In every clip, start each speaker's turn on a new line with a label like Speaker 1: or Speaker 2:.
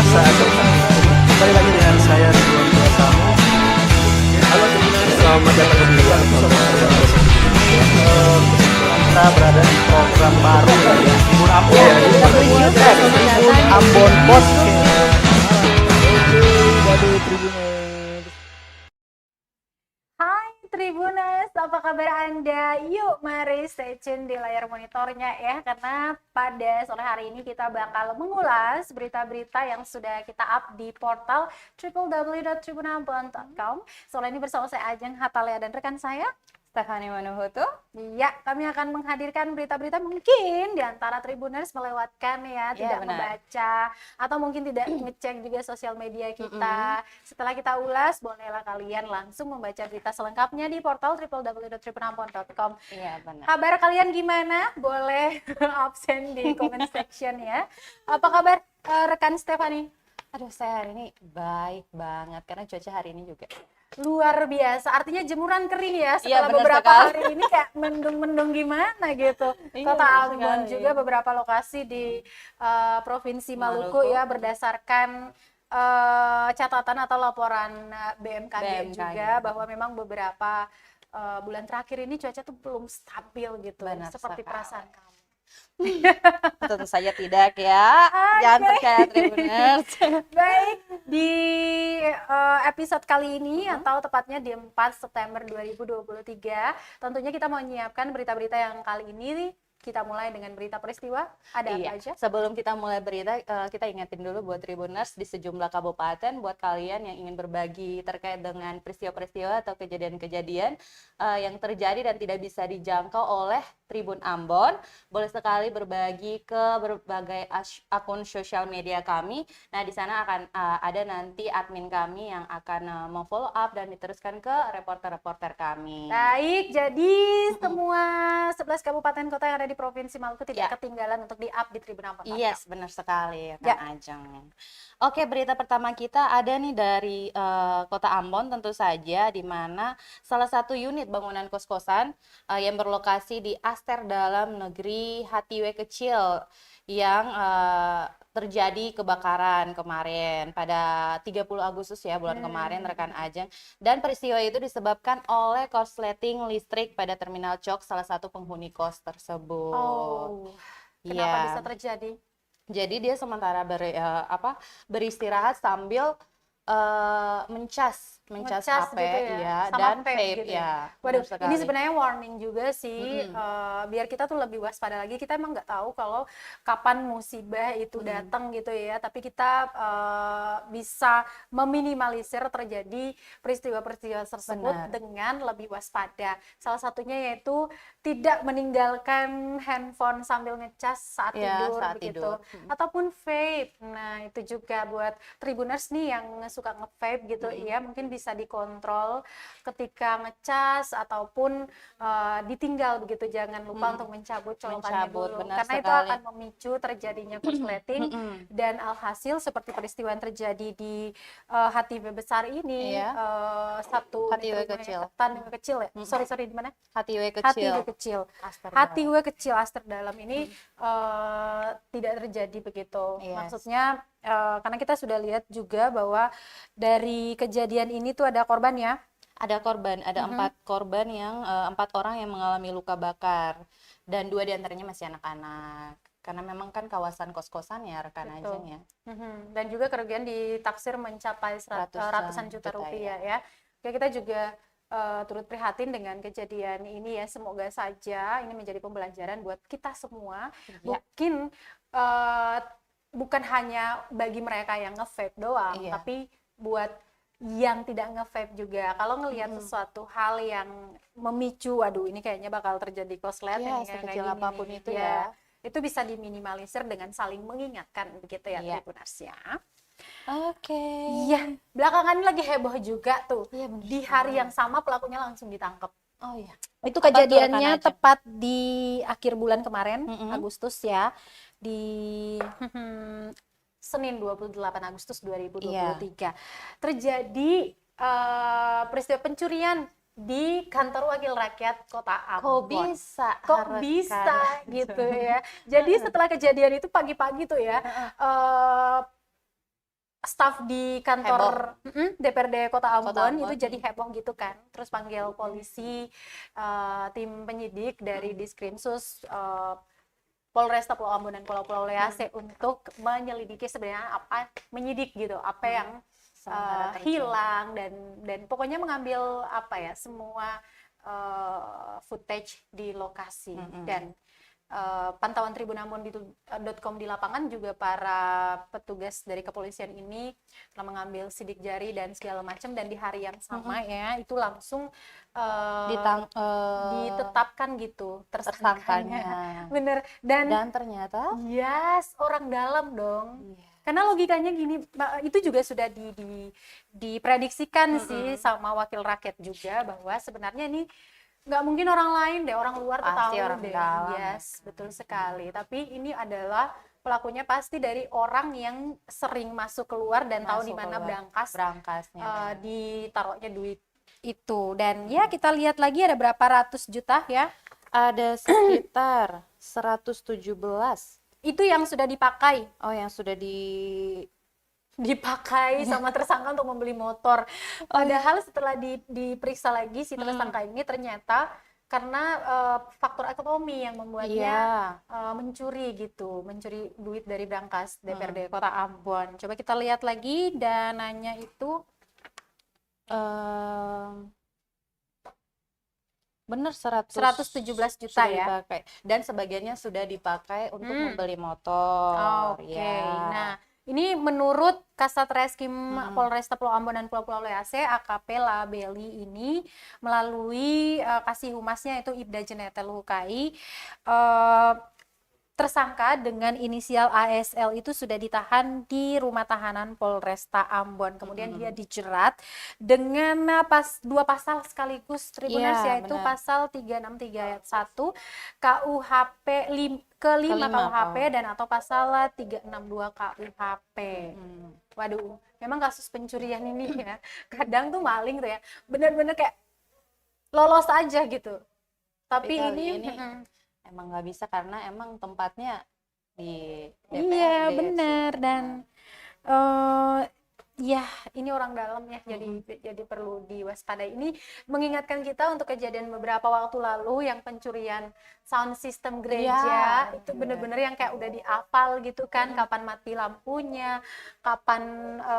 Speaker 1: rasa atau kembali lagi dengan saya Ridwan Prasamu. Halo Tribuners, selamat datang kembali kita berada di program baru ya, Tribun Ambon ya, Tribun Ambon Podcast.
Speaker 2: Hai Tribuners, apa kabar Anda? Yuk mari stay tune di layar monitornya ya, karena pada sore hari ini kita bakal mengulas berita-berita yang sudah kita up di portal www.tribunambon.com. Sore ini bersama saya Ajeng Hatalea dan rekan saya
Speaker 3: Stephanie Manuhutu.
Speaker 2: Ya, kami akan menghadirkan berita-berita mungkin di antara Tribuners melewatkan ya, tidak membaca atau mungkin tidak ngecek juga sosial media kita. Setelah kita ulas, bolehlah kalian langsung membaca berita selengkapnya di portal www.tribunambon.com.
Speaker 3: Iya, benar.
Speaker 2: Kabar kalian gimana? Boleh absen di comment section ya. Apa kabar rekan Stephanie?
Speaker 3: Aduh, saya hari ini baik banget karena cuaca hari ini juga
Speaker 2: Luar biasa, artinya jemuran kering ya
Speaker 3: Iya,
Speaker 2: setelah
Speaker 3: benar
Speaker 2: beberapa
Speaker 3: sekali.
Speaker 2: hari ini kayak mendung-mendung gimana gitu.
Speaker 3: Iya,
Speaker 2: Kota
Speaker 3: benar
Speaker 2: Ambon
Speaker 3: sekali.
Speaker 2: juga beberapa lokasi di Provinsi Maluku
Speaker 3: Maluku.
Speaker 2: ya, berdasarkan catatan atau laporan BMKG juga bahwa memang beberapa bulan terakhir ini cuaca tuh belum stabil gitu,
Speaker 3: Benar
Speaker 2: seperti
Speaker 3: sekali.
Speaker 2: perasaan kamu.
Speaker 3: tentu saja tidak ya. Jangan percaya Tribuners.
Speaker 2: Baik, di episode kali ini atau tepatnya di 4 September 2023, tentunya kita mau menyiapkan berita-berita yang kali ini kita mulai dengan berita peristiwa. Ada apa aja?
Speaker 3: Sebelum kita mulai berita, kita ingetin dulu buat Tribuners di sejumlah kabupaten, buat kalian yang ingin berbagi terkait dengan peristiwa-peristiwa atau kejadian-kejadian yang terjadi dan tidak bisa dijangkau oleh Tribun Ambon, boleh sekali berbagi ke berbagai akun sosial media kami. Nah, di sana akan ada nanti admin kami yang akan memfollow up dan diteruskan ke reporter-reporter kami.
Speaker 2: Baik, jadi semua 11 kabupaten kota yang ada di Provinsi Maluku tidak ketinggalan untuk di-up di Tribun Ambon.
Speaker 3: Yes, benar sekali Kang Ajeng. Oke, berita pertama kita ada nih dari Kota Ambon tentu saja, di mana salah satu unit bangunan kos-kosan yang berlokasi di Aster Dalam Negeri Hatiwe Kecil yang terjadi kebakaran kemarin pada 30 Agustus ya, bulan kemarin rekan Ajeng, dan peristiwa itu disebabkan oleh korsleting listrik pada terminal Cok, salah satu penghuni kos tersebut.
Speaker 2: Oh, kenapa bisa terjadi?
Speaker 3: Jadi dia sementara beristirahat sambil mencas HP
Speaker 2: gitu
Speaker 3: ya,
Speaker 2: sama
Speaker 3: dan
Speaker 2: vape
Speaker 3: vape
Speaker 2: gitu
Speaker 3: ya.
Speaker 2: Waduh,
Speaker 3: benar
Speaker 2: ini
Speaker 3: sekali.
Speaker 2: sebenarnya warning juga sih, biar kita tuh lebih waspada lagi. Kita emang nggak tahu kalau kapan musibah itu datang gitu ya, tapi kita bisa meminimalisir terjadi peristiwa-peristiwa tersebut dengan lebih waspada. Salah satunya yaitu tidak meninggalkan handphone sambil ngecas saat tidur begitu, ataupun vape. Nah, itu juga buat Tribuners nih yang suka nge-vape gitu ya, mungkin bisa dikontrol ketika ngecas ataupun ditinggal begitu. Jangan lupa untuk mencabut colokannya dulu, karena itu akan memicu terjadinya korsleting dan alhasil seperti peristiwa yang terjadi di Hatiwe besar ini, satu
Speaker 3: Hatiwe kecil.
Speaker 2: kecil ya, sorry di mana?
Speaker 3: Hatiwe
Speaker 2: kecil. Hatiwe kecil Aster Dalam ini tidak terjadi begitu. Maksudnya karena kita sudah lihat juga bahwa dari kejadian ini tuh ada korban ya.
Speaker 3: Ada korban, ada 4 korban yang 4 orang yang mengalami luka bakar, dan 2 diantaranya masih anak-anak. Karena memang kan kawasan kos-kosan ya rekan Ajeng ya.
Speaker 2: Dan juga kerugian ditaksir mencapai ratusan juta rupiah ya. Oke, kita juga turut prihatin dengan kejadian ini ya. Semoga saja ini menjadi pembelajaran buat kita semua. Mungkin bukan hanya bagi mereka yang nge-vape doang, tapi buat yang tidak nge-vape juga. Kalau ngelihat sesuatu hal yang memicu, waduh ini kayaknya bakal terjadi korsleting
Speaker 3: sekecil apapun itu ya.
Speaker 2: Itu bisa diminimalisir dengan saling mengingatkan begitu ya, Tribuners ya.
Speaker 3: Oke.
Speaker 2: Iya, belakangan ini lagi heboh juga tuh. Di hari yang sama pelakunya langsung ditangkap.
Speaker 3: Oh iya.
Speaker 2: Itu kejadiannya tepat di akhir bulan kemarin, Agustus ya. Di Senin 28 Agustus 2023. Terjadi peristiwa pencurian di kantor wakil rakyat Kota Ambon. Kok bisa gitu ya. Jadi setelah kejadian itu pagi-pagi tuh ya, staf di kantor DPRD Kota Ambon itu jadi heboh gitu kan, terus panggil polisi, tim penyidik dari Diskrimsus, Polresta Pulau Ambon dan Pulau Lease untuk menyelidiki sebenarnya apa, menyidik gitu apa yang hilang, dan pokoknya mengambil apa ya, semua footage di lokasi. Dan pantauan tribunambon.com di lapangan juga para petugas dari kepolisian ini telah mengambil sidik jari dan segala macam, dan di hari yang sama ya itu langsung ditetapkan gitu tersangkanya. Bener, dan
Speaker 3: ternyata
Speaker 2: yes, orang dalam dong. Karena logikanya gini, itu juga sudah diprediksikan sih sama wakil rakyat juga, bahwa sebenarnya ini nggak mungkin orang lain deh, orang luar tuh tahu deh. Yes, betul sekali. Tapi ini adalah pelakunya pasti dari orang yang sering masuk keluar dan tahu di mana berangkasnya, ditaruhnya duit itu. Dan ya kita lihat lagi ada berapa ratus juta ya.
Speaker 3: Ada sekitar 117.
Speaker 2: Itu yang sudah dipakai.
Speaker 3: Oh, yang sudah
Speaker 2: dipakai sama tersangka untuk membeli motor. Padahal setelah diperiksa lagi si tersangka ini ternyata karena faktor ekonomi yang membuatnya mencuri duit dari berangkas DPRD Kota Ambon. Coba kita lihat lagi dananya itu
Speaker 3: benar 117
Speaker 2: juta ya.
Speaker 3: Dipakai. Dan sebagiannya sudah dipakai untuk membeli motor.
Speaker 2: Oke. Nah, ini menurut Kasat Reskrim Polresta Pulau Ambon dan Pulau Lease, AKP Labeli ini melalui Kasih Humasnya itu Ibda Jenetel Hukai, tersangka dengan inisial ASL itu sudah ditahan di rumah tahanan Polresta Ambon. Kemudian dia dijerat dengan dua pasal sekaligus Tribuners, yaitu pasal 363 ayat 1 KUHP kelima KUHP dan atau pasal 362 KUHP. Waduh, memang kasus pencurian ini ya, kadang tuh maling tuh ya, bener-bener kayak lolos aja gitu. Tapi ini
Speaker 3: emang nggak bisa karena emang tempatnya di DPRD.
Speaker 2: Iya benar, dan ya ini orang dalam ya, jadi perlu diwaspadai. Ini mengingatkan kita untuk kejadian beberapa waktu lalu yang pencurian sound system gereja, itu bener-bener yang kayak udah dihafal gitu kan, kapan mati lampunya, kapan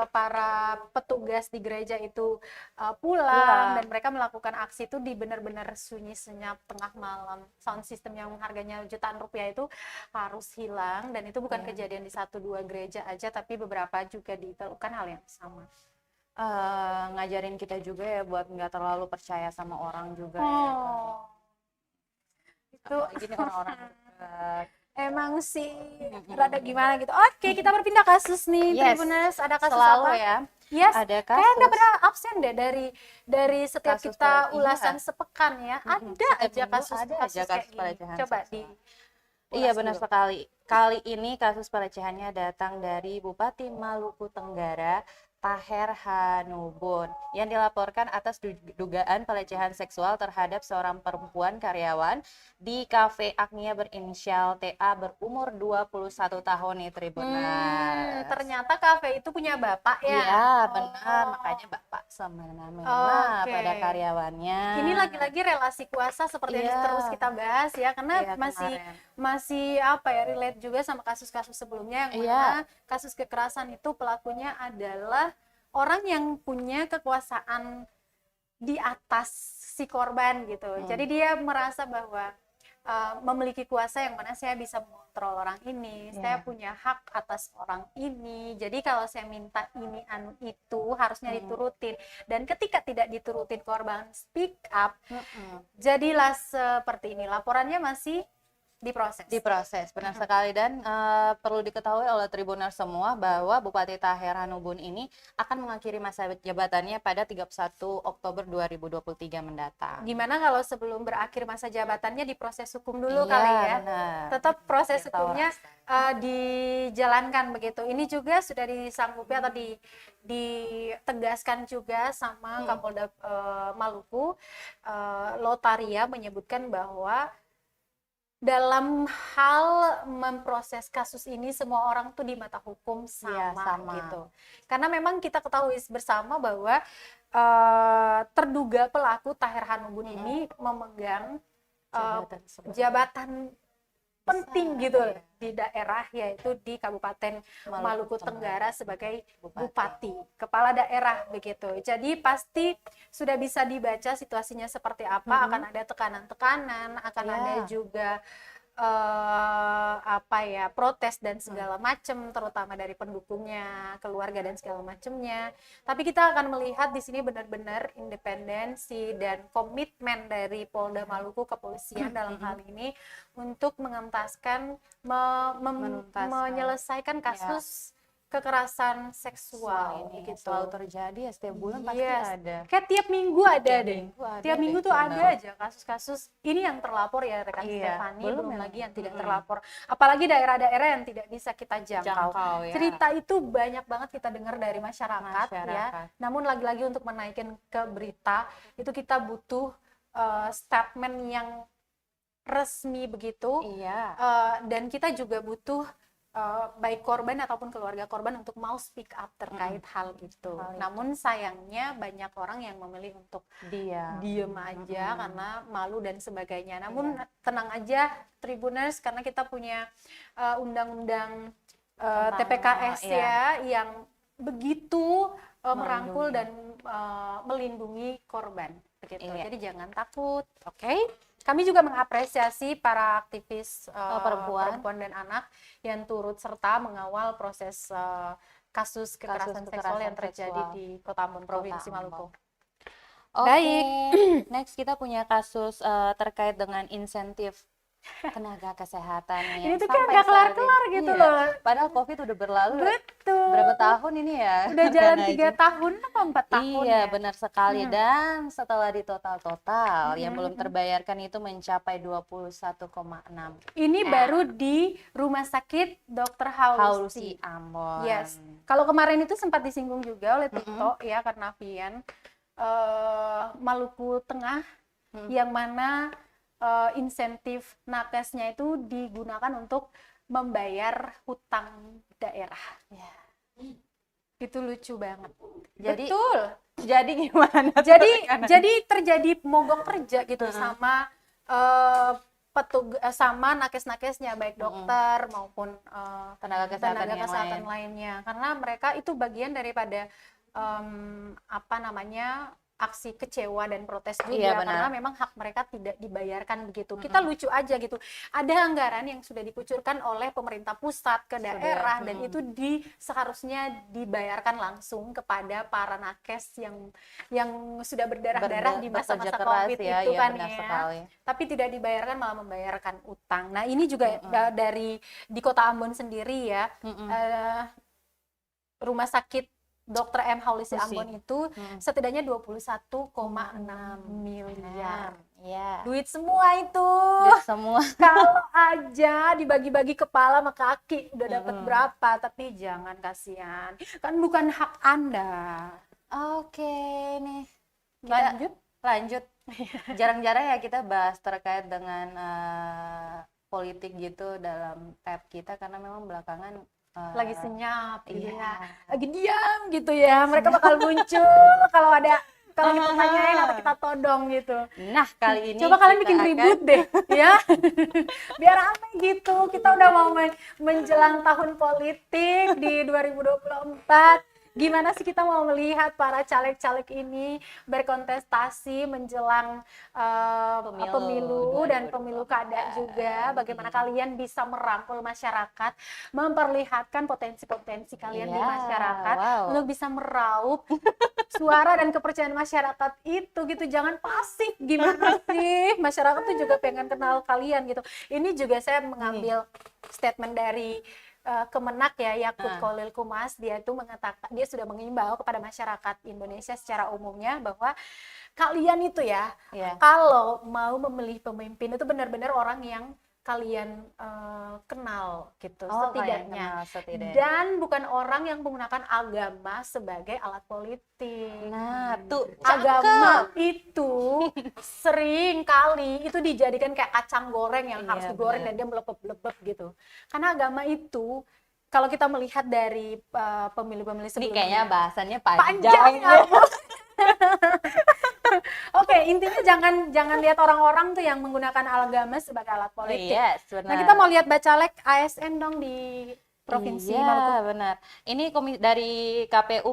Speaker 2: para petugas di gereja itu pulang, dan mereka melakukan aksi itu di bener-bener sunyi senyap tengah malam. Sound system yang harganya jutaan rupiah itu harus hilang, dan itu bukan kejadian di 1-2 gereja aja, tapi beberapa juga ditemukan hal yang sama.
Speaker 3: Ngajarin kita juga ya buat nggak terlalu percaya sama orang juga ya kan.
Speaker 2: Itu
Speaker 3: gini orang-orang dekat.
Speaker 2: Emang sih rada gimana gitu. Oke, kita berpindah kasus nih, Tribuners. Ada kasus
Speaker 3: selalu
Speaker 2: apa?
Speaker 3: Ya.
Speaker 2: Yes.
Speaker 3: Ada kasus.
Speaker 2: Kayak nggak pernah absen deh dari setiap
Speaker 3: Kasus
Speaker 2: kita ulasan sepekan ya. Ada aja kasus kayak
Speaker 3: pelecehan.
Speaker 2: Coba
Speaker 3: Iya benar sekali. Kali ini kasus pelecehannya datang dari Bupati Maluku Tenggara, Taher Hanubun, yang dilaporkan atas dugaan pelecehan seksual terhadap seorang perempuan karyawan di Cafe Agnia berinisial TA berumur 21 tahun nih Tribuners.
Speaker 2: Ternyata kafe itu punya bapak ya?
Speaker 3: Iya benar, makanya bapak semena-mena pada karyawannya.
Speaker 2: Ini lagi-lagi relasi kuasa seperti yang terus kita bahas ya, karena masih apa ya, relate juga sama kasus-kasus sebelumnya yang mana kasus kekerasan itu pelakunya adalah orang yang punya kekuasaan di atas si korban gitu. Jadi dia merasa bahwa memiliki kuasa yang mana saya bisa mengontrol orang ini, saya punya hak atas orang ini. Jadi kalau saya minta ini anu itu harusnya diturutin. Dan ketika tidak diturutin, korban speak up. Jadilah seperti ini. Laporannya masih diproses,
Speaker 3: benar sekali. Dan perlu diketahui oleh Tribuners semua bahwa Bupati Taher Hanubun ini akan mengakhiri masa jabatannya pada 31 Oktober 2023 mendatang.
Speaker 2: Gimana kalau sebelum berakhir masa jabatannya diproses hukum dulu kali ya?
Speaker 3: Benar.
Speaker 2: Tetap proses hukumnya dijalankan begitu. Ini juga sudah disanggupi atau ditegaskan juga sama Kapolda Maluku. Lotaria menyebutkan bahwa dalam hal memproses kasus ini semua orang tuh di mata hukum
Speaker 3: Iya, sama.
Speaker 2: gitu. Karena memang kita ketahui bersama bahwa terduga pelaku Tahir Hanubun ini memegang
Speaker 3: Jabatan sebagai
Speaker 2: jabatan penting
Speaker 3: besar,
Speaker 2: gitu
Speaker 3: ya.
Speaker 2: di daerah, yaitu di Kabupaten Maluku Tenggara sebagai bupati, kepala daerah begitu. Jadi pasti sudah bisa dibaca situasinya seperti apa, akan ada tekanan-tekanan, akan
Speaker 3: Ya.
Speaker 2: ada juga protes dan segala macam, terutama dari pendukungnya, keluarga dan segala macamnya. Tapi kita akan melihat di sini benar-benar independensi dan komitmen dari Polda Maluku kepolisian dalam hal ini untuk mengentaskan,
Speaker 3: Menuntaskan.
Speaker 2: menyelesaikan kasus kekerasan seksual
Speaker 3: ini
Speaker 2: gitu.
Speaker 3: selalu terjadi ya, setiap bulan pasti
Speaker 2: Yes.
Speaker 3: ada.
Speaker 2: Kayak tiap minggu ada
Speaker 3: Tiap
Speaker 2: deh.
Speaker 3: minggu ada
Speaker 2: Tiap
Speaker 3: deh,
Speaker 2: minggu tuh
Speaker 3: benar.
Speaker 2: ada aja kasus-kasus. Ini yang terlapor ya rekan
Speaker 3: Iya,
Speaker 2: Stefani,
Speaker 3: belum
Speaker 2: belum
Speaker 3: yang-
Speaker 2: lagi yang tidak terlapor. Apalagi daerah-daerah yang tidak bisa kita jangkau.
Speaker 3: Jangkau, ya.
Speaker 2: Cerita itu banyak banget kita dengar dari masyarakat. Ya.
Speaker 3: Masyarakat.
Speaker 2: Namun lagi-lagi untuk menaikkan ke berita itu kita butuh statement yang resmi begitu.
Speaker 3: Iya.
Speaker 2: Dan kita juga butuh baik korban ataupun keluarga korban untuk mau speak up terkait hal itu.
Speaker 3: Hal itu.
Speaker 2: Namun sayangnya banyak orang yang memilih untuk
Speaker 3: Dia.
Speaker 2: diem aja karena malu dan sebagainya. Namun tenang aja Tribuners, karena kita punya undang-undang
Speaker 3: Tentang,
Speaker 2: TPKS
Speaker 3: iya.
Speaker 2: ya yang begitu merangkul
Speaker 3: Melindungi.
Speaker 2: dan melindungi korban begitu.
Speaker 3: Iya.
Speaker 2: Jadi jangan takut, oke? Kami juga mengapresiasi para aktivis perempuan dan anak yang turut serta mengawal proses kasus kekerasan seksual yang terjadi
Speaker 3: seksual
Speaker 2: di Kota Ambon, Provinsi
Speaker 3: Ambon.
Speaker 2: Maluku.
Speaker 3: Oke,
Speaker 2: Baik.
Speaker 3: next kita punya kasus terkait dengan insentif tenaga kesehatan nih.
Speaker 2: Ini tuh
Speaker 3: Sampai
Speaker 2: kayak nggak
Speaker 3: saat
Speaker 2: kelar-kelar
Speaker 3: ini.
Speaker 2: gitu
Speaker 3: Iya.
Speaker 2: loh.
Speaker 3: Padahal COVID udah berlalu
Speaker 2: Betul.
Speaker 3: berapa tahun ini ya?
Speaker 2: Udah jalan
Speaker 3: Bukan
Speaker 2: 3
Speaker 3: aja.
Speaker 2: tahun apa 4 tahun
Speaker 3: Iya,
Speaker 2: ya?
Speaker 3: benar sekali. Dan setelah ditotal-total yang belum terbayarkan itu mencapai 21,6
Speaker 2: Ini baru di Rumah Sakit Dr.
Speaker 3: Haulusi
Speaker 2: Haulusi.
Speaker 3: Ambon.
Speaker 2: Yes. Kalau kemarin itu sempat disinggung juga oleh TikTok ya, karena Vian Maluku Tengah yang mana insentif nakesnya itu digunakan untuk membayar hutang daerah.
Speaker 3: Ya.
Speaker 2: Itu lucu banget.
Speaker 3: Jadi-
Speaker 2: Betul.
Speaker 3: Jadi gimana? tuh
Speaker 2: Jadi
Speaker 3: rekan-rekan?
Speaker 2: jadi terjadi mogok kerja gitu sama sama nakes-nakesnya, baik dokter maupun
Speaker 3: tenaga kesehatan
Speaker 2: tenaga
Speaker 3: yang
Speaker 2: kesehatan
Speaker 3: lain.
Speaker 2: lainnya, karena mereka itu bagian daripada aksi kecewa dan protes juga,
Speaker 3: Iya, benar.
Speaker 2: karena memang hak mereka tidak dibayarkan begitu. Kita lucu aja gitu, ada anggaran yang sudah dikucurkan oleh pemerintah pusat ke daerah dan itu seharusnya dibayarkan langsung kepada para nakes yang sudah berdarah-darah di
Speaker 3: bekerja
Speaker 2: masa-masa
Speaker 3: keras
Speaker 2: COVID
Speaker 3: ya,
Speaker 2: itu
Speaker 3: iya,
Speaker 2: kan
Speaker 3: benar
Speaker 2: ya.
Speaker 3: sekali.
Speaker 2: Tapi tidak dibayarkan, malah membayarkan utang. Nah ini juga dari di Kota Ambon sendiri ya, Rumah Sakit Dr. M. Haulusi Ambon itu setidaknya 21,6 miliar.
Speaker 3: Iya.
Speaker 2: Duit semua itu.
Speaker 3: Duit semua.
Speaker 2: Kalau aja dibagi-bagi kepala sama kaki udah dapat berapa, tapi jangan, kasihan. Kan bukan hak Anda.
Speaker 3: Oke nih. Kita lanjut. Jarang-jarang ya kita bahas terkait dengan politik gitu dalam tab kita, karena memang belakangan
Speaker 2: Lagi senyap gitu
Speaker 3: iya.
Speaker 2: ya. Lagi diam gitu ya. Mereka bakal muncul kalau kita tanyain atau kita todong gitu.
Speaker 3: Nah, kali ini
Speaker 2: Coba kalian
Speaker 3: kita
Speaker 2: bikin
Speaker 3: akan-
Speaker 2: ribut deh ya. Biar rame gitu. Kita udah mau menjelang tahun politik di 2024. Gimana sih kita mau melihat para caleg-caleg ini berkontestasi menjelang pemilu dan pemilu kada juga. Bagaimana kalian bisa merangkul masyarakat, memperlihatkan potensi-potensi kalian di
Speaker 3: Iya,
Speaker 2: masyarakat
Speaker 3: wow.
Speaker 2: untuk bisa meraup suara dan kepercayaan masyarakat itu gitu. Jangan pasif, gimana sih? Masyarakat tuh juga pengen kenal kalian gitu. Ini juga saya mengambil statement dari Kemenak ya, Yakut Kolil Kumas. Dia itu mengatakan, dia sudah mengimbau kepada masyarakat Indonesia secara umumnya bahwa kalian itu ya,
Speaker 3: Iya.
Speaker 2: kalau mau memilih pemimpin itu benar-benar orang yang kalian kenal gitu
Speaker 3: Oh, kalian
Speaker 2: setidaknya.
Speaker 3: kenal setidaknya.
Speaker 2: Dan bukan orang yang menggunakan agama sebagai alat politik.
Speaker 3: Nah, tuh
Speaker 2: Agama
Speaker 3: cakep.
Speaker 2: itu sering kali itu dijadikan kayak kacang goreng yang harus
Speaker 3: Iya,
Speaker 2: digoreng
Speaker 3: benar.
Speaker 2: dan dia melepep-lepep gitu. Karena agama itu kalau kita melihat dari pemilih-pemilih
Speaker 3: Ini
Speaker 2: sebelumnya,
Speaker 3: kayaknya bahasannya
Speaker 2: panjang
Speaker 3: panjang
Speaker 2: ya. Oke, intinya jangan lihat orang-orang tuh yang menggunakan agama sebagai alat politik.
Speaker 3: Yes,
Speaker 2: Nah,
Speaker 3: benar.
Speaker 2: kita mau lihat Bacalek ASN dong di Provinsi
Speaker 3: Iya,
Speaker 2: Maluku.
Speaker 3: benar. Ini dari KPU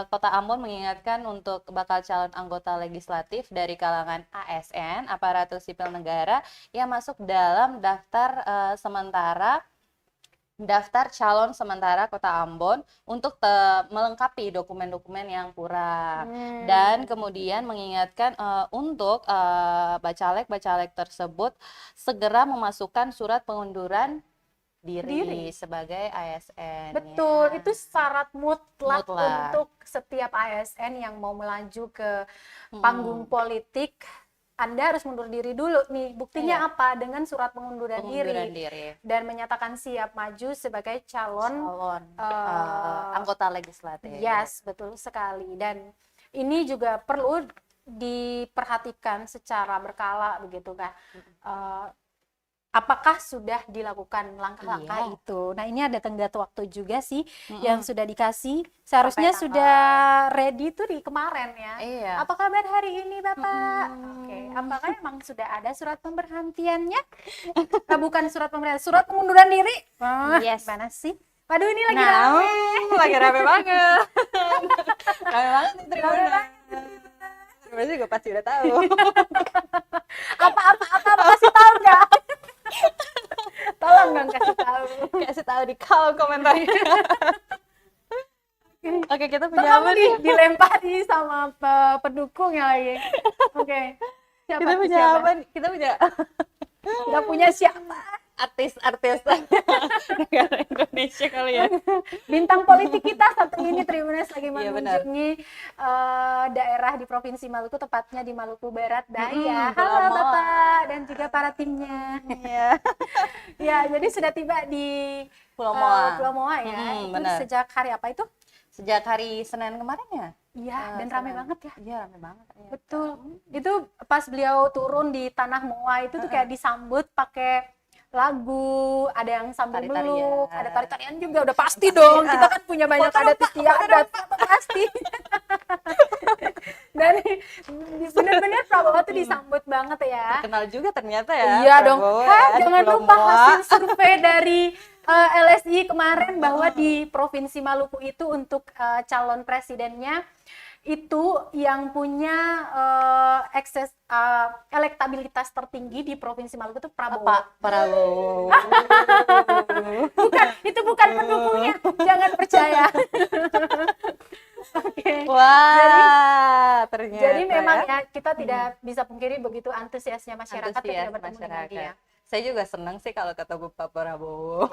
Speaker 3: Kota Ambon mengingatkan untuk bakal calon anggota legislatif dari kalangan ASN, aparatur sipil negara, yang masuk dalam daftar calon sementara Kota Ambon untuk melengkapi dokumen-dokumen yang kurang. Dan kemudian mengingatkan untuk bacalek-bacalek tersebut segera memasukkan surat pengunduran diri sebagai ASN.
Speaker 2: Betul,
Speaker 3: ya.
Speaker 2: itu syarat mutlak
Speaker 3: Mutlak.
Speaker 2: untuk setiap ASN yang mau melaju ke panggung politik. Anda harus mundur diri dulu nih. Buktinya
Speaker 3: Iya.
Speaker 2: apa? Dengan surat pengunduran
Speaker 3: Pengunduran
Speaker 2: diri.
Speaker 3: diri.
Speaker 2: Dan menyatakan siap maju sebagai calon.
Speaker 3: Anggota legislatif.
Speaker 2: Yes, betul sekali. Dan ini juga perlu diperhatikan secara berkala begitu kan. Apakah sudah dilakukan langkah-langkah
Speaker 3: Iya.
Speaker 2: itu? Nah, ini ada tenggat waktu juga sih yang sudah dikasih. Seharusnya
Speaker 3: Sampai
Speaker 2: sudah ready tuh di kemarin ya.
Speaker 3: Iya.
Speaker 2: Apa kabar hari ini, Bapak? Oke, apakah emang sudah ada surat pemberhentiannya? Bukan surat pemberhentian, surat pengunduran diri.
Speaker 3: Yes.
Speaker 2: Mana sih? Waduh, ini lagi
Speaker 3: Nah,
Speaker 2: rame.
Speaker 3: lagi rame banget. Rame banget nih
Speaker 2: Rame
Speaker 3: Tribuna.
Speaker 2: banget.
Speaker 3: Tribuna juga pasti udah tahu.
Speaker 2: Apa kasih tahu nggak? Tolong dong kasih tahu.
Speaker 3: Kasih tahu di kolom komentar. Oke, kita
Speaker 2: Ntar
Speaker 3: punya
Speaker 2: kamu
Speaker 3: apa nih?
Speaker 2: dilempari sama pendukungnya lagi. Oke. Siapa
Speaker 3: Kita
Speaker 2: tuh,
Speaker 3: punya
Speaker 2: siapa?
Speaker 3: apa nih? Kita punya
Speaker 2: Kita punya siapa?
Speaker 3: artis-artis negara Indonesia kali ya.
Speaker 2: Bintang politik kita satu ini Tribunas lagi
Speaker 3: Iya, benar.
Speaker 2: mengunjungi daerah di Provinsi Maluku, tepatnya di Maluku Barat Daya.
Speaker 3: Pulau
Speaker 2: Halo
Speaker 3: Moa.
Speaker 2: Bapak dan juga para timnya.
Speaker 3: Iya.
Speaker 2: Ya, jadi sudah tiba di
Speaker 3: Pulau Moa.
Speaker 2: Pulau Moa ya. Itu
Speaker 3: benar.
Speaker 2: sejak hari apa itu?
Speaker 3: Sejak hari Senin kemarin ya?
Speaker 2: Iya, dan ramai banget ya.
Speaker 3: Iya, ramai banget. Iya.
Speaker 2: Betul. Itu pas beliau turun di tanah Moa itu tuh kayak disambut pakai lagu, ada yang sambil
Speaker 3: Tari-tarian.
Speaker 2: meluk, ada tari-tarian juga, udah pasti dong. Kita kan punya banyak adat istiadat, pasti. Dan benar-benar Prabowo tuh disambut banget ya.
Speaker 3: Terkenal juga ternyata ya.
Speaker 2: Iya dong.
Speaker 3: Prabowo
Speaker 2: Hah,
Speaker 3: ya, di
Speaker 2: jangan
Speaker 3: Pulau
Speaker 2: lupa
Speaker 3: Moa.
Speaker 2: hasil survei dari LSI kemarin bahwa di Provinsi Maluku itu untuk calon presidennya itu yang punya elektabilitas tertinggi di Provinsi Maluku itu Prabowo.
Speaker 3: Pak Prabowo.
Speaker 2: Itu bukan pendukungnya, jangan percaya. Oke.
Speaker 3: Wah, ternyata.
Speaker 2: Jadi memang ya kita tidak bisa pungkiri begitu antusiasnya masyarakat
Speaker 3: Antusias
Speaker 2: ketika bertemu dengan
Speaker 3: masyarakat.
Speaker 2: dia.
Speaker 3: Saya juga senang sih kalau ketemu Pak Prabowo.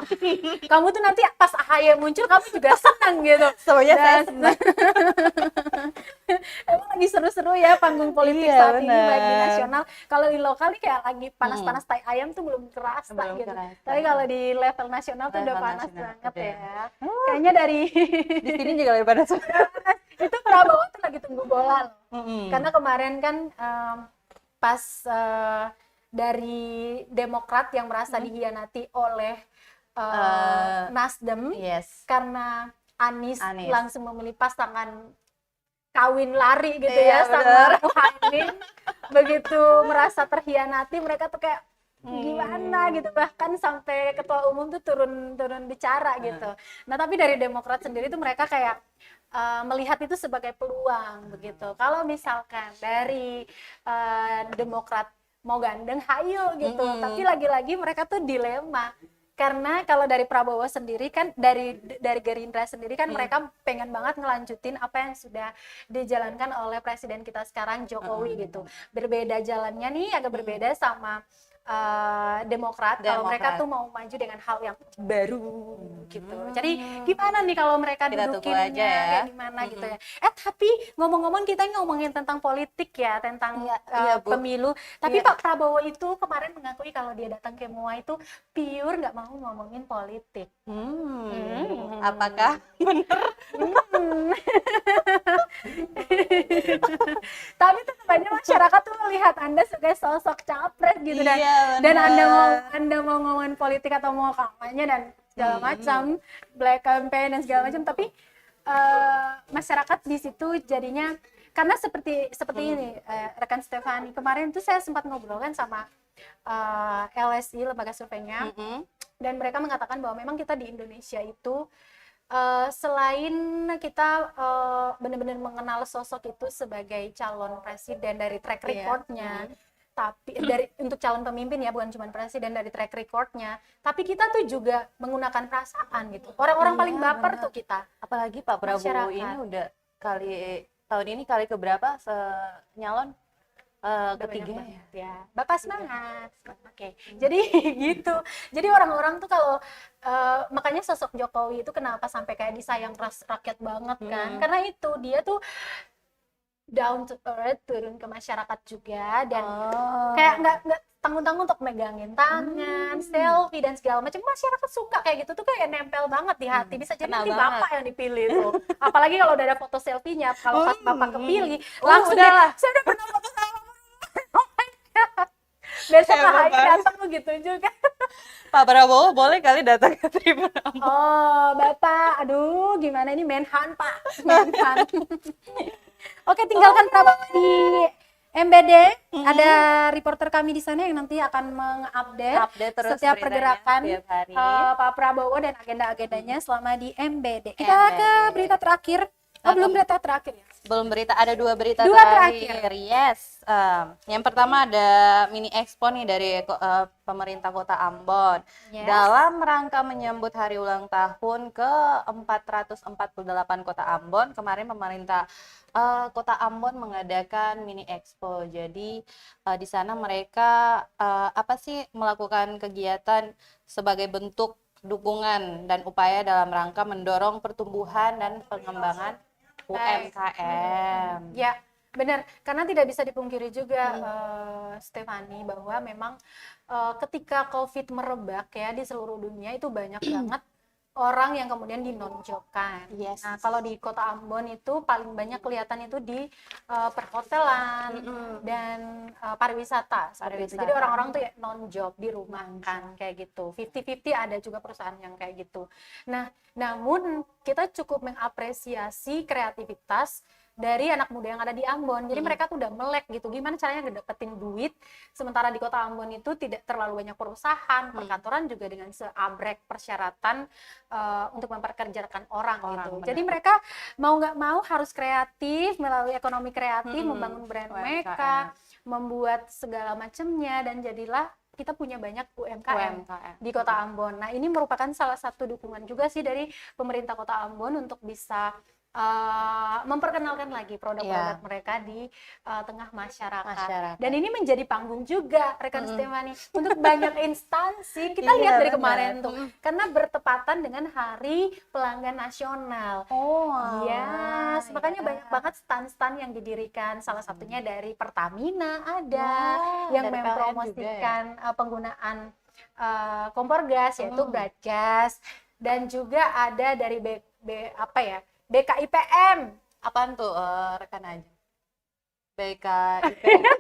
Speaker 2: Kamu tuh nanti pas AHY muncul kamu juga senang gitu.
Speaker 3: Semuanya saya
Speaker 2: Dan-
Speaker 3: senang.
Speaker 2: Emang lagi seru-seru ya panggung politik
Speaker 3: Iya,
Speaker 2: saat ini
Speaker 3: benar.
Speaker 2: baik di nasional. Kalau di lokal nih kayak lagi panas-panas tai ayam tuh belum kerasa
Speaker 3: Belum
Speaker 2: gitu.
Speaker 3: kerasa.
Speaker 2: Tapi kalau di level nasional tuh udah
Speaker 3: Level
Speaker 2: panas
Speaker 3: nasional,
Speaker 2: banget
Speaker 3: udah.
Speaker 2: ya. Kayaknya dari
Speaker 3: Di sini juga lebih panas.
Speaker 2: itu Prabowo tuh lagi tunggu bola loh.
Speaker 3: Mm-mm.
Speaker 2: Karena kemarin kan pas dari Demokrat yang merasa dihianati oleh Nasdem
Speaker 3: Yes.
Speaker 2: karena Anies
Speaker 3: Anies.
Speaker 2: langsung memilih pasangan kawin lari gitu
Speaker 3: Iya,
Speaker 2: ya sama
Speaker 3: benar.
Speaker 2: Muhaimin. Begitu merasa terhianati mereka tuh kayak gimana gitu, bahkan sampai ketua umum tuh turun bicara gitu. Nah tapi dari Demokrat sendiri tuh mereka kayak melihat itu sebagai peluang begitu. Kalau misalkan dari Demokrat mau gandeng, hayo gitu. Tapi lagi-lagi mereka tuh dilema. Karena kalau dari Prabowo sendiri kan, dari Gerindra sendiri kan mereka pengen banget ngelanjutin apa yang sudah dijalankan oleh presiden kita sekarang Jokowi gitu. Berbeda jalannya nih, agak berbeda sama Demokrat kalau mereka tuh mau maju dengan hal yang baru gitu. Jadi gimana nih kalau mereka
Speaker 3: Kita tunggu
Speaker 2: dudukinnya
Speaker 3: aja ya.
Speaker 2: kayak gimana gitu ya. Tapi ngomong-ngomong kita ngomongin tentang politik ya, tentang
Speaker 3: Iya, Bu.
Speaker 2: pemilu. Tapi
Speaker 3: Iya.
Speaker 2: Pak Prabowo itu kemarin mengakui kalau dia datang ke MUA itu pure nggak mau ngomongin politik.
Speaker 3: Apakah benar?
Speaker 2: Tapi tetap aja masyarakat tuh melihat Anda sebagai sosok capres gitu
Speaker 3: Iya,
Speaker 2: dan
Speaker 3: benar.
Speaker 2: Anda mau ngomongin politik atau mau kampanye dan segala macam, black campaign dan segala macam, tapi masyarakat di situ jadinya karena seperti ini rekan Stefani kemarin tuh saya sempat ngobrol kan sama LSI lembaga surveinya dan mereka mengatakan bahwa memang kita di Indonesia itu selain kita benar-benar mengenal sosok itu sebagai calon presiden dari track recordnya, tapi untuk calon pemimpin ya, bukan cuma presiden, dari track recordnya, tapi kita tuh juga menggunakan perasaan gitu. Orang-orang paling baper tuh kita.
Speaker 3: Apalagi Pak Prabowo
Speaker 2: Masyarakat.
Speaker 3: ini udah tahun ini kali keberapa nyalon? Ketiga
Speaker 2: ya. Bapak semangat. Oke. Jadi gitu. Jadi orang-orang tuh kalau makanya sosok Jokowi itu kenapa sampai kayak disayang rakyat banget kan? Karena itu dia tuh down to earth, turun ke masyarakat juga dan kayak nggak tanggung-tanggung untuk megangin tangan, selfie dan segala macam. Masyarakat suka kayak gitu tuh, kayak nempel banget di hati. Bisa jadi nanti bapak yang dipilih tuh. Apalagi kalau udah ada foto selfie-nya, kalau pas bapak kepilih, langsung dia, saya udah pernah foto sama oh my god. Besok Ahy datang begitu juga.
Speaker 3: Pak Prabowo boleh kali datang ke Tribun Ampon.
Speaker 2: Oh, Bapak, aduh gimana ini Menhan, Pak. Menhan. Oke, tinggalkan Prabowo di MBD. Ada reporter kami di sana yang nanti akan mengupdate
Speaker 3: terus
Speaker 2: setiap
Speaker 3: beritanya
Speaker 2: pergerakan
Speaker 3: setiap hari.
Speaker 2: Pak Prabowo dan agenda-agendanya selama di MBD. Kita ke berita terakhir. Belum berita terakhir ya?
Speaker 3: Belum berita, ada dua berita
Speaker 2: Dua
Speaker 3: terakhir. Yes. Yang pertama ada mini expo nih dari pemerintah Kota Ambon.
Speaker 2: Yes.
Speaker 3: Dalam rangka menyambut hari ulang tahun ke-448 Kota Ambon, kemarin pemerintah Kota Ambon mengadakan mini expo. Jadi di sana mereka melakukan kegiatan sebagai bentuk dukungan dan upaya dalam rangka mendorong pertumbuhan dan pengembangan UMKM.
Speaker 2: Ya, benar. Karena tidak bisa dipungkiri juga, Stefani, bahwa memang ketika COVID merebak ya di seluruh dunia itu banyak banget orang yang kemudian dinonjolkan.
Speaker 3: Yes.
Speaker 2: Nah, kalau di Kota Ambon itu paling banyak kelihatan itu di perhotelan dan pariwisata. Jadi orang-orang tuh ya non-job di rumah kan kayak gitu. 50-50 ada juga perusahaan yang kayak gitu. Nah, namun kita cukup mengapresiasi kreativitas dari anak muda yang ada di Ambon. Jadi mereka tuh udah melek gitu, gimana caranya ngedapetin duit, sementara di Kota Ambon itu tidak terlalu banyak perusahaan, perkantoran juga dengan seabrek persyaratan untuk memperkerjakan orang gitu.
Speaker 3: Benar.
Speaker 2: Jadi mereka mau nggak mau harus kreatif, melalui ekonomi kreatif, membangun brand mereka, membuat segala macamnya, dan jadilah kita punya banyak UMKM di Kota Ambon. Nah, ini merupakan salah satu dukungan juga sih dari pemerintah Kota Ambon untuk bisa memperkenalkan lagi produk-produk mereka di tengah masyarakat. Dan ini menjadi panggung juga, rekan Stefani, untuk banyak instansi. Kita lihat dari kemarin tuh, karena bertepatan dengan Hari Pelanggan Nasional. Yes, makanya banyak banget stand-stand yang didirikan. Salah satunya dari Pertamina ada yang mempromosikan penggunaan kompor gas, yaitu Bradgas, dan juga ada dari BKIPM.
Speaker 3: Apaan tuh rekan aja? BKIPM.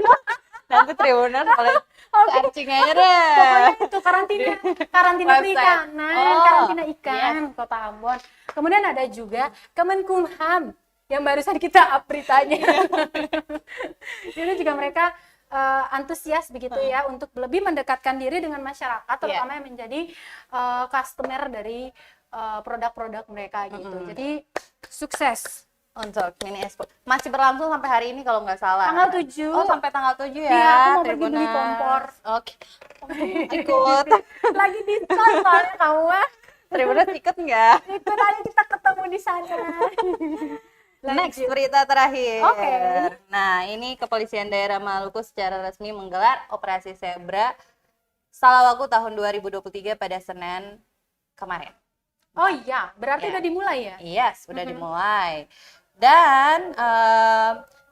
Speaker 3: Nanti Tribunan boleh searching aja deh.
Speaker 2: Pokoknya itu karantina
Speaker 3: Website.
Speaker 2: perikanan, karantina ikan Kota Ambon. Kemudian ada juga Kemenkumham yang barusan kita up beritanya. Jadi juga mereka antusias begitu ya untuk lebih mendekatkan diri dengan masyarakat, terutama yang menjadi customer dari produk-produk mereka gitu. Jadi sukses
Speaker 3: untuk mini expo. Masih berlangsung sampai hari ini kalau nggak salah.
Speaker 2: tanggal 7.
Speaker 3: Oh, sampai tanggal 7 ya.
Speaker 2: Iya, aku mau pergi
Speaker 3: Tribunas.
Speaker 2: beli kompor.
Speaker 3: Oke. Ikut.
Speaker 2: Lagi diskon soalnya kamu mah.
Speaker 3: Tribunas ikut nggak?
Speaker 2: Ikut aja, kita ketemu di sana.
Speaker 3: Next berita terakhir.
Speaker 2: Oke.
Speaker 3: Nah, ini Kepolisian Daerah Maluku secara resmi menggelar Operasi Zebra Salawaku tahun 2023 pada Senin kemarin.
Speaker 2: Oh iya, berarti
Speaker 3: Ya.
Speaker 2: udah dimulai ya?
Speaker 3: Yes, udah dimulai. Dan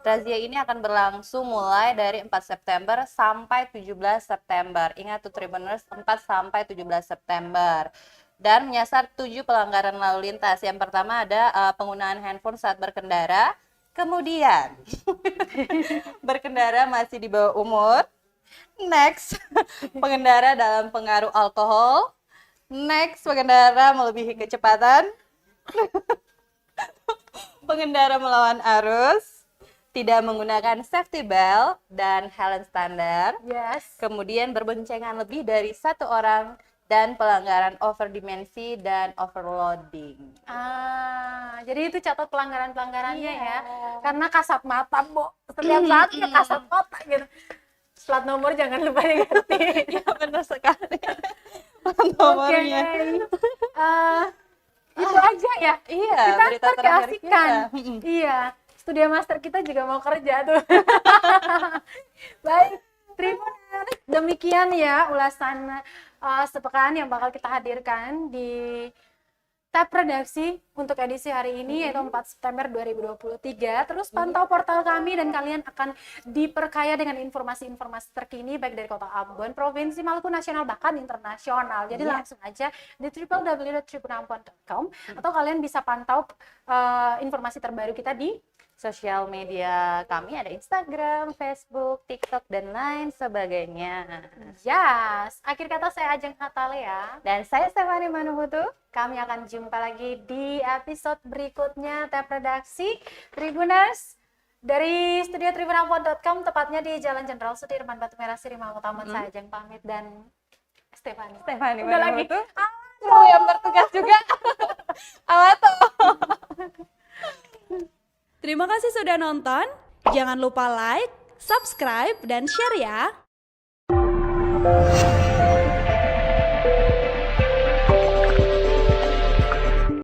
Speaker 3: razia ini akan berlangsung mulai dari 4 September sampai 17 September. Ingat tuh Tribuners, 4 sampai 17 September. Dan menyasar 7 pelanggaran lalu lintas. Yang pertama ada penggunaan handphone saat berkendara. Kemudian, berkendara masih di bawah umur. Next, pengendara dalam pengaruh alkohol. Next, pengendara melebihi kecepatan. Pengendara melawan arus, tidak menggunakan safety belt dan helm standar,
Speaker 2: Yes.
Speaker 3: kemudian berboncengan lebih dari 1 orang, dan pelanggaran overdimensi dan overloading.
Speaker 2: Jadi itu catat pelanggaran-pelanggarannya
Speaker 3: Iya.
Speaker 2: ya. Karena kasat mata, Bo. Setiap saat ya kasat mata gitu. Plat nomor jangan lupa diganti.
Speaker 3: Ya benar sekali.
Speaker 2: Oke.
Speaker 3: Nomornya.
Speaker 2: Itu aja ya.
Speaker 3: Iya,
Speaker 2: Kita
Speaker 3: berita
Speaker 2: ntar
Speaker 3: terakhir
Speaker 2: keasikan.
Speaker 3: kita.
Speaker 2: Iya. Studio Master kita juga mau kerja tuh. Baik, Tribuners. Demikian ya ulasan sepekan yang bakal kita hadirkan di tab redaksi untuk edisi hari ini yaitu 4 September 2023. Terus pantau portal kami dan kalian akan diperkaya dengan informasi-informasi terkini baik dari Kota Ambon, Provinsi Maluku Nasional bahkan internasional. Jadi langsung aja di www.tribunambon.com atau kalian bisa pantau informasi terbaru kita di
Speaker 3: Sosial media kami ada Instagram, Facebook, TikTok, dan lain sebagainya.
Speaker 2: Yes. Akhir kata saya Ajeng Hatalea.
Speaker 3: Dan saya Stefani Manuhutu.
Speaker 2: Kami akan jumpa lagi di episode berikutnya tab redaksi Tribuners dari studio tribunambon.com, tepatnya di Jalan Jenderal Sudirman, Batu Merah, Sirimau Utama. Saya Ajeng pamit dan Stefani. Udah lagi.
Speaker 3: Manuhutu. Kamu yang bertugas juga. Awato.
Speaker 4: Terima kasih sudah nonton. Jangan lupa like, subscribe, dan share ya.